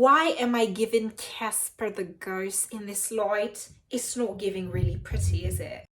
Why am I giving Casper the ghost in this light? It's not giving really pretty, is it?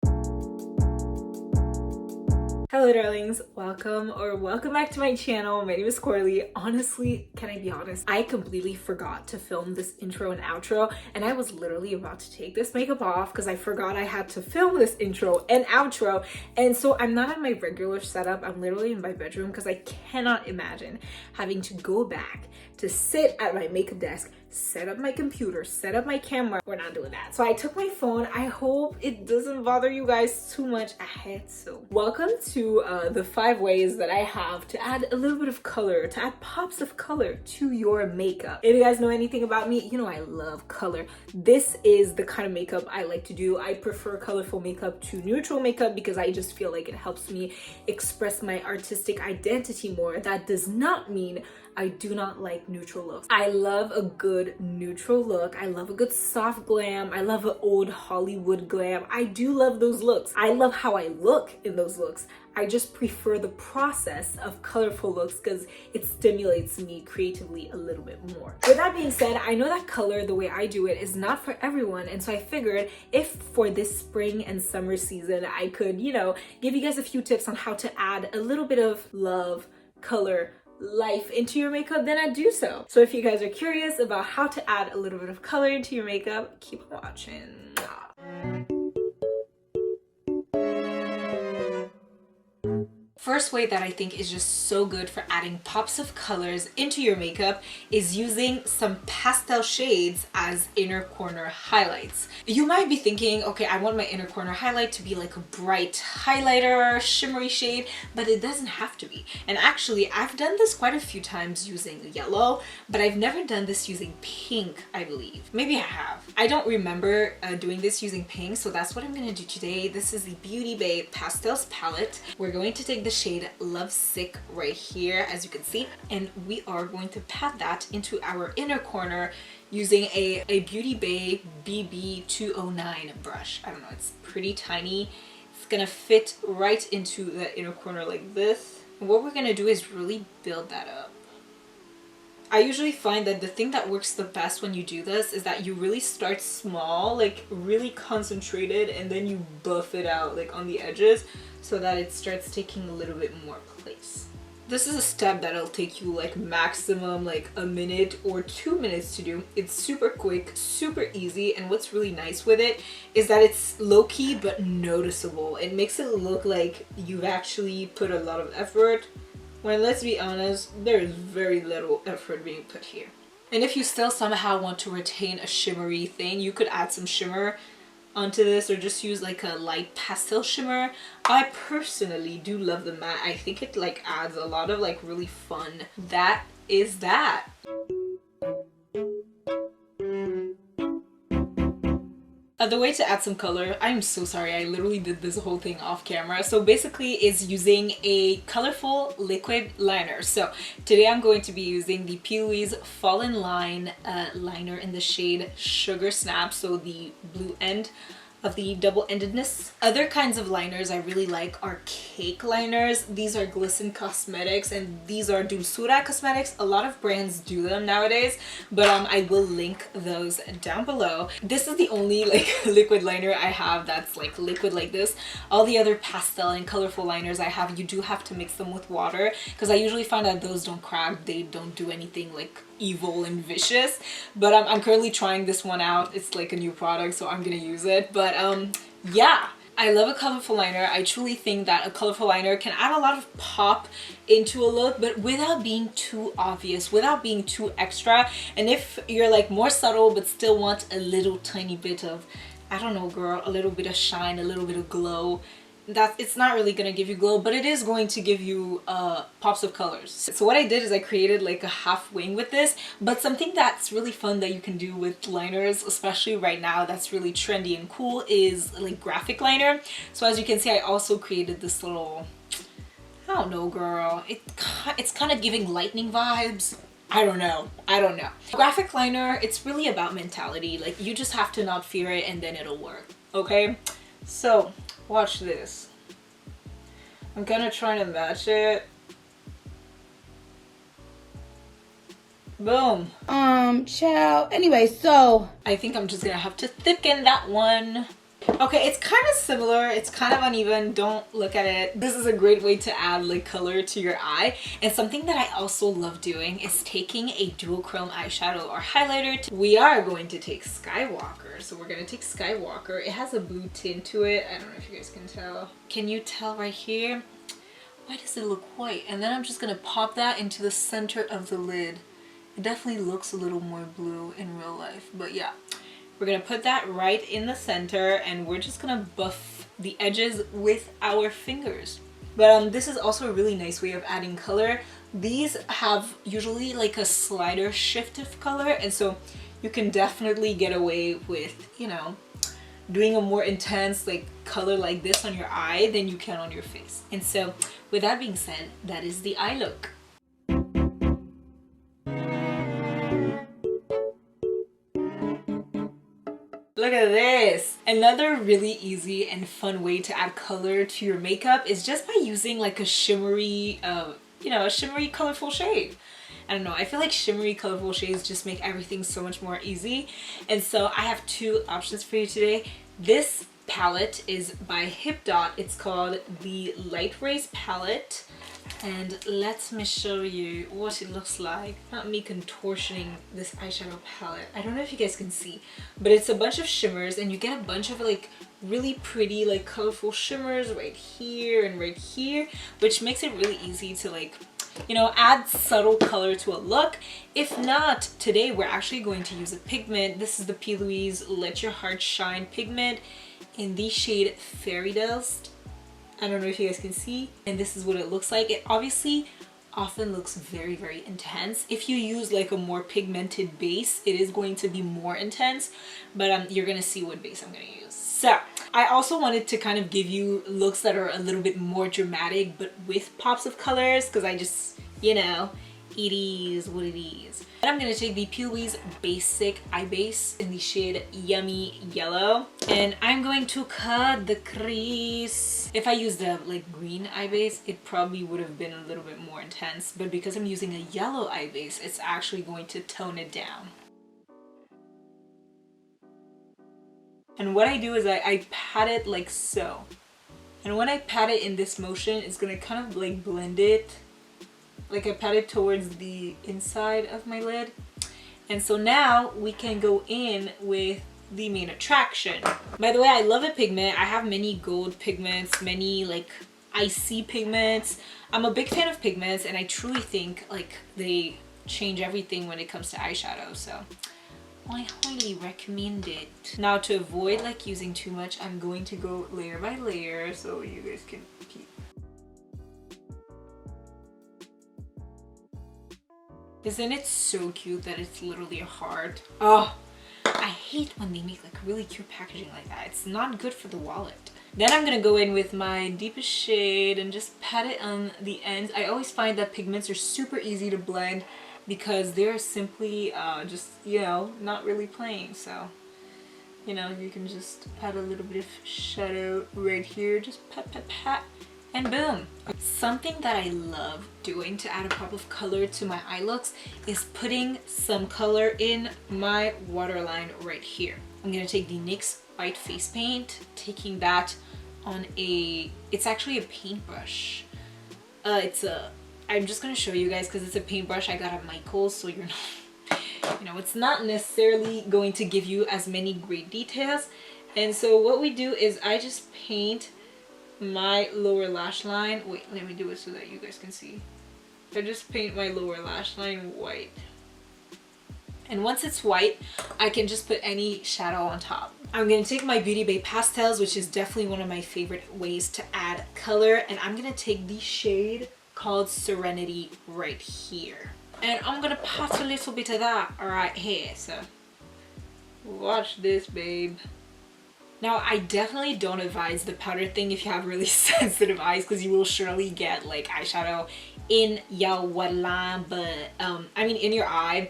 Hello darlings, welcome back to my channel. My name is Coralie. Honestly, can I be honest? I completely forgot to film this intro and outro, and I was literally about to take this makeup off because I forgot I had to film this intro and outro. And so I'm not in my regular setup. I'm literally in my bedroom because I cannot imagine having to go back to sit at my makeup desk, set up my computer, set up my camera. We're not doing that. So I took my phone. I hope it doesn't bother you guys too much. I had to. Welcome to the 5 ways that I have to add a little bit of color, to add pops of color to your makeup. If you guys know anything about me, you know I love color. This is the kind of makeup I like to do. I prefer colorful makeup to neutral makeup because I just feel like it helps me express my artistic identity more. That does not mean I do not like neutral looks. I love a good neutral look. I love a good soft glam. I love an old Hollywood glam. I do love those looks. I love how I look in those looks. I just prefer the process of colorful looks because it stimulates me creatively a little bit more. With that being said, I know that color, the way I do it, is not for everyone. And so I figured if for this spring and summer season, I could, give you guys a few tips on how to add a little bit of love, color, life into your makeup, then I do so. So if you guys are curious about how to add a little bit of color into your makeup, keep watching. First way that I think is just so good for adding pops of colors into your makeup is using some pastel shades as inner corner highlights. You might be thinking, okay, I want my inner corner highlight to be like a bright highlighter, shimmery shade, but it doesn't have to be. And actually, I've done this quite a few times using yellow, but I've never done this using pink, I believe. Maybe I have. I don't remember doing this using pink, so that's what I'm gonna do today. This is the Beauty Bay Pastels palette. We're going to take the shade Love Sick right here, as you can see, and we are going to pat that into our inner corner using a Beauty Bay BB209 brush. I don't know, it's pretty tiny. It's gonna fit right into the inner corner like this. And what we're gonna do is really build that up. I usually find that the thing that works the best when you do this is that you really start small, like really concentrated, and then you buff it out like on the edges so that it starts taking a little bit more place. This is a step that'll take you like maximum like a minute or 2 minutes to do. It's super quick, super easy, and what's really nice with it is that it's low-key but noticeable. It makes it look like you've actually put a lot of effort, when let's be honest, there is very little effort being put here. And if you still somehow want to retain a shimmery thing, you could add some shimmer onto this or just use like a light pastel shimmer. I personally do love the matte. I think it like adds a lot of like really fun. That is that. The way to add some color, I'm so sorry, I literally did this whole thing off camera. So basically is using a colorful liquid liner. So today I'm going to be using the P. Louise Fall in Line liner in the shade Sugar Snap, so the blue end of the double-endedness. Other kinds of liners I really like are cake liners. These are Glisten Cosmetics and these are Dulzura Cosmetics. A lot of brands do them nowadays, but I will link those down below. This is the only like liquid liner I have that's like liquid like this. All the other pastel and colorful liners I have, you do have to mix them with water because I usually find that those don't crack, they don't do anything like evil and vicious. But I'm currently trying this one out. It's like a new product, so I'm gonna use it. But yeah, I love a colorful liner. I truly think that a colorful liner can add a lot of pop into a look, but without being too obvious, without being too extra. And if you're like more subtle but still want a little tiny bit of, I don't know girl, a little bit of shine, a little bit of glow, that it's not really gonna give you glow, but it is going to give you pops of colors. So what I did is I created like a half wing with this, but something that's really fun that you can do with liners, especially right now, that's really trendy and cool, is like graphic liner. So as you can see, I also created this little, I don't know girl, it's kind of giving lightning vibes. I don't know. Graphic liner, it's really about mentality. Like you just have to not fear it and then it'll work, okay? So watch this. I'm gonna try to match it Boom. Child. Anyway, so I think I'm just gonna have to thicken that one. Okay, it's kind of similar. It's kind of uneven. Don't look at it. This is a great way to add like color to your eye. And something that I also love doing is taking a dual chrome eyeshadow or highlighter. We are going to take Skywalker. So we're gonna take Skywalker. It has a blue tint to it. I don't know if you guys can tell. Can you tell right here? Why does it look white? And then I'm just gonna pop that into the center of the lid. It definitely looks a little more blue in real life, but yeah. We're gonna put that right in the center and we're just gonna buff the edges with our fingers. But this is also a really nice way of adding color. These have usually like a slider shift of color, and so you can definitely get away with, you know, doing a more intense like color like this on your eye than you can on your face. And so with that being said, that is the eye look. Look at this! Another really easy and fun way to add color to your makeup is just by using like a shimmery, you know, a shimmery colorful shade. I don't know, I feel like shimmery colorful shades just make everything so much more easy. And so I have two options for you today. This palette is by Hip Dot. It's called the Light Rays palette. And let me show you what it looks like. Not me contortioning this eyeshadow palette. I don't know if you guys can see, but it's a bunch of shimmers and you get a bunch of like really pretty like colorful shimmers right here and right here, which makes it really easy to like, you know, add subtle color to a look. If not, today we're actually going to use a pigment. This is the P. Louise Let Your Heart Shine pigment in the shade Fairy Dust. I don't know if you guys can see, and this is what it looks like. It obviously often looks very, very intense. If you use like a more pigmented base, it is going to be more intense, but you're gonna see what base I'm gonna use. So I also wanted to kind of give you looks that are a little bit more dramatic, but with pops of colors, because I just, you know, it is what it is. And I'm gonna take the P. Louise Basic Eye Base in the shade Yummy Yellow, and I'm going to cut the crease. If I used a like green eye base, it probably would have been a little bit more intense, but because I'm using a yellow eye base, it's actually going to tone it down. And what I do is I pat it like so. And when I pat it in this motion, it's gonna kind of like blend it. Like I pat it towards the inside of my lid. And so now we can go in with the main attraction. By the way, I love a pigment. I have many gold pigments, many like icy pigments. I'm a big fan of pigments, and I truly think like they change everything when it comes to eyeshadow. So I highly recommend it. Now to avoid like using too much, I'm going to go layer by layer so you guys can keep. Isn't it so cute that it's literally a heart? Oh, I hate when they make like really cute packaging like that. It's not good for the wallet. Then I'm gonna go in with my deepest shade and just pat it on the ends. I always find that pigments are super easy to blend because they're simply just, you know, not really playing. So, you know, you can just pat a little bit of shadow right here. Just pat, pat, pat. And boom. Something that I love doing to add a pop of color to my eye looks is putting some color in my waterline right here. I'm gonna take the NYX white face paint, taking that on it's actually a paintbrush. I'm just gonna show you guys because it's a paintbrush I got at Michael's, so you're not, you know, it's not necessarily going to give you as many great details. And so what we do is I just paint my lower lash line. Wait, let me do it so that you guys can see. I just paint my lower lash line white. And once it's white, I can just put any shadow on top. I'm gonna take my Beauty Bay Pastels, which is definitely one of my favorite ways to add color, and I'm gonna take the shade called Serenity right here. And I'm gonna pat a little bit of that right here, so watch this, babe. Now, I definitely don't advise the powder thing if you have really sensitive eyes, because you will surely get like eyeshadow in your waterline, but I mean in your eye.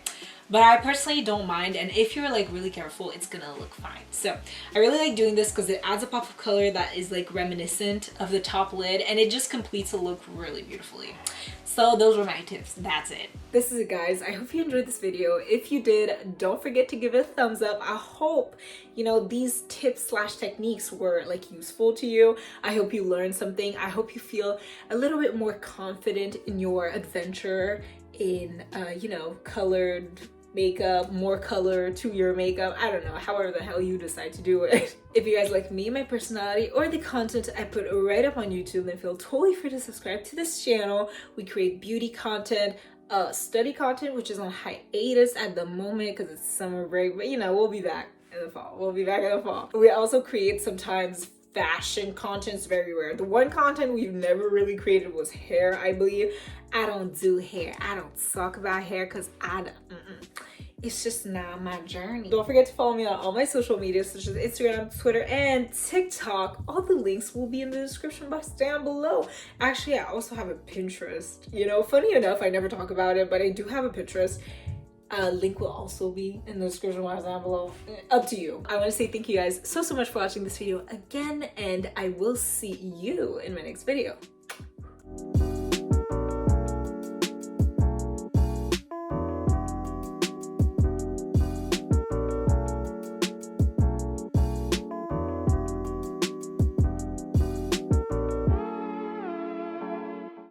but I personally don't mind, and if you're like really careful, it's gonna look fine. So I really like doing this because it adds a pop of color that is like reminiscent of the top lid, and it just completes the look really beautifully. So those were my tips. That's it. This is it, guys. I hope you enjoyed this video. If you did, don't forget to give it a thumbs up. I hope, you know, these tips slash techniques were like useful to you. I hope you learned something. I hope you feel a little bit more confident in your adventure in, you know, colored makeup, more color to your makeup. I don't know, however the hell you decide to do it. If you guys like me, my personality, or the content I put right up on YouTube, then feel totally free to subscribe to this channel. We create beauty content, study content, which is on hiatus at the moment because it's summer break, but you know, we'll be back in the fall. We'll be back in the fall. We also create sometimes fashion content. Is very rare. The one content we've never really created was hair, I believe. I don't do hair. I don't talk about hair because it's just not my journey. Don't forget to follow me on all my social media such as Instagram, Twitter, and TikTok. All the links will be in the description box down below. Actually, I also have a Pinterest. You know, funny enough, I never talk about it, but I do have a Pinterest. Link will also be in the description box down below. Up to you. I want to say thank you guys so much for watching this video again, and I will see you in my next video.